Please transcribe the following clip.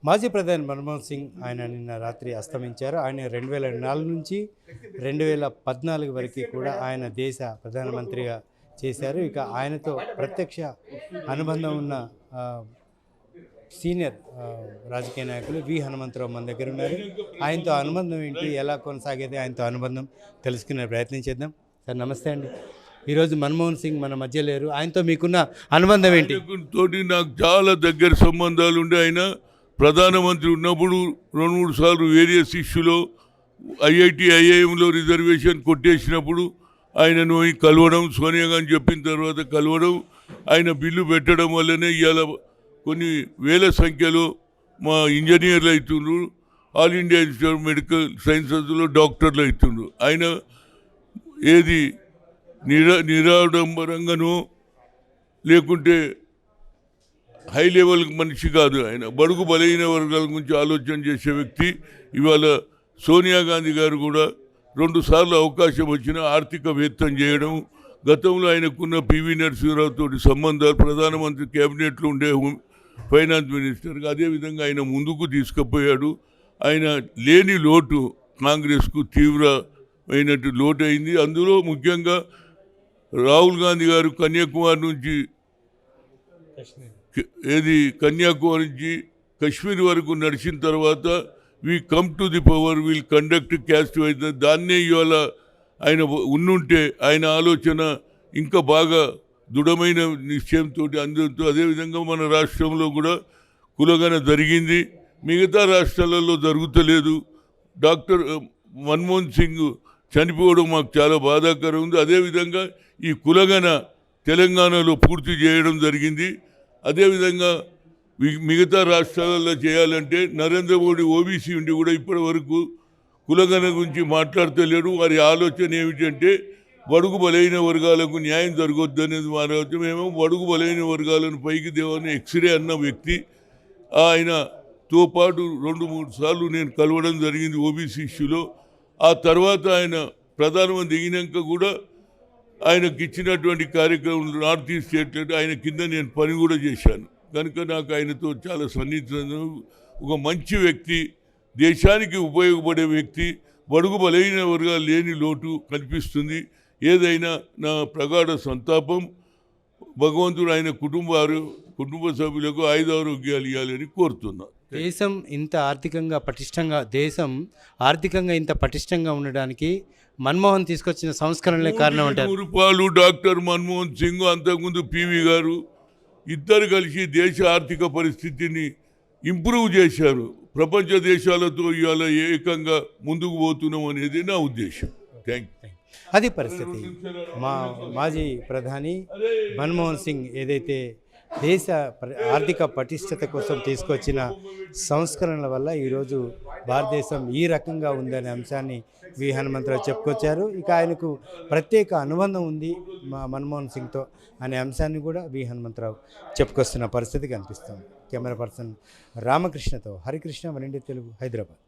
మాజీ ప్రధాని మన్మోహన్ సింగ్ ఆయన నిన్న రాత్రి అస్తమించారు. ఆయన 2004 నుంచి 2014 వరకు కూడా ఆయన దేశ ప్రధానమంత్రిగా చేశారు. ఇక ఆయనతో ప్రత్యక్ష అనుబంధం ఉన్న సీనియర్ రాజకీయ నాయకులు వి హనుమంతరావు మన దగ్గర ఉన్నారు. ఆయనతో అనుబంధం ఏంటి, ఎలా కొనసాగేది, ఆయనతో అనుబంధం తెలుసుకునే ప్రయత్నం చేద్దాం. సార్ నమస్తే అండి. ఈరోజు మన్మోహన్ సింగ్ మన మధ్య లేరు, ఆయనతో మీకున్న అనుబంధం ఏంటి? తోటి నాకు చాలా దగ్గర సంబంధాలు ఉండే. ఆయన ప్రధానమంత్రి ఉన్నప్పుడు 2-3 సార్లు వేరియస్ ఇష్యూలో ఐఐఎంలో రిజర్వేషన్ కొట్టేసినప్పుడు ఆయనను కలవడం, సోనియా గాంధీ చెప్పిన తర్వాత కలవడం, ఆయన బిల్లు పెట్టడం వల్లనే ఇవాళ కొన్ని వేల సంఖ్యలో మా ఇంజనీర్లు అవుతుండ్రు, ఆల్ ఇండియా ఇన్స్టిట్యూట్ ఆఫ్ మెడికల్ సైన్సెస్లో డాక్టర్లు అవుతుండ్రు. ఆయన ఏది నిరాడంబరంగానో లేకుంటే హై లెవెల్ మనిషి కాదు. ఆయన బడుగు బలహీన వర్గాల గురించి ఆలోచన చేసే వ్యక్తి. ఇవాళ సోనియా గాంధీ గారు కూడా 2 సార్లు అవకాశం వచ్చిన ఆర్థికవేత్తం చేయడం, గతంలో ఆయనకున్న పివి నరసింహరావు తోటి సంబంధాలు, ప్రధానమంత్రి క్యాబినెట్లో ఉండే ఫైనాన్స్ మినిస్టర్గా అదేవిధంగా ఆయన ముందుకు తీసుకుపోయాడు. ఆయన లేని లోటు కాంగ్రెస్కు తీవ్రమైనట్టు లోటు అయింది. అందులో ముఖ్యంగా రాహుల్ గాంధీ గారు కన్యాకుమారి నుంచి కశ్మీర్ వరకు నడిచిన తర్వాత we come to the power will conduct caste wise, దాన్నే ఇవాళ ఆయన ఉన్నుంటే ఆయన ఆలోచన ఇంకా బాగా దృఢమైన నిశ్చయంతో అందరితో, అదేవిధంగా మన రాష్ట్రంలో కూడా కులగన జరిగింది, మిగతా రాష్ట్రాలలో జరుగుతలేదు. డాక్టర్ మన్మోహన్ సింగ్ చనిపోవడం మాకు చాలా బాధాకరం ఉంది. అదేవిధంగా ఈ కులగన తెలంగాణలో పూర్తి చేయడం జరిగింది. అదేవిధంగా మిగతా రాష్ట్రాలలో చేయాలంటే నరేంద్ర మోడీ ఓబీసీ ఉండి కూడా ఇప్పటి వరకు కులగన గురించి మాట్లాడతలేడు. వారి ఆలోచన ఏమిటంటే బడుగు బలైన వర్గాలకు న్యాయం జరగొద్దు అనేది మా ఆలోచన. మేము బడుగు బలైన వర్గాలను పైకి దేవని ఎక్స్రే అన్న వ్యక్తి. ఆయనతో పాటు 2-3 సార్లు నేను కలవడం జరిగింది ఓబీసీ ఇష్యూలో. ఆ తర్వాత ఆయన ప్రధానమంత్రి దిగినాక కూడా ఆయనకి ఇచ్చినటువంటి కార్యక్రమం నార్త్ ఈస్ట్ స్టేట్ ఆయన కింద నేను పని కూడా చేశాను. కనుక నాకు ఆయనతో చాలా సన్నిహితంగా, ఒక మంచి వ్యక్తి, దేశానికి ఉపయోగపడే వ్యక్తి, బడుగు బలైన వర్గాలు లేని లోటు కనిపిస్తుంది. ఏదైనా నా ప్రగాఢ సంతాపం. భగవంతుడు ఆయన కుటుంబ సభ్యులకు ఆయుధారోగ్యాలు ఇవ్వాలని కోరుతున్నా. దేశం ఆర్థికంగా ఇంత పటిష్టంగా ఉండడానికి మన్మోహన్ తీసుకొచ్చిన సంస్కరణలే కారణం అంటారు. రూపాయలు డాక్టర్ మన్మోహన్ సింగ్, అంతకుముందు పివి గారు ఇద్దరు కలిసి దేశ ఆర్థిక పరిస్థితిని ఇంప్రూవ్ చేశారు. ప్రపంచ దేశాలతో ఇవాళ ఏకంగా ముందుకు పోతున్నాం అనేది నా ఉద్దేశం. Thank you. అది పరిస్థితి. మాజీ ప్రధాని మన్మోహన్ సింగ్ ఏదైతే దేశ ఆర్థిక పటిష్టత కోసం తీసుకొచ్చిన సంస్కరణల వల్ల ఈరోజు భారతదేశం ఈ రకంగా ఉందనే అంశాన్ని వి హనుమంతరావు చెప్పుకొచ్చారు. ఇక ఆయనకు ప్రత్యేక అనుబంధం ఉంది మన్మోహన్ సింగ్తో అనే అంశాన్ని కూడా వి హనుమంతరావు చెప్పుకొస్తున్న పరిస్థితి కనిపిస్తుంది. కెమెరా పర్సన్ రామకృష్ణతో హరికృష్ణ, వన్ ఇండియా తెలుగు, హైదరాబాద్.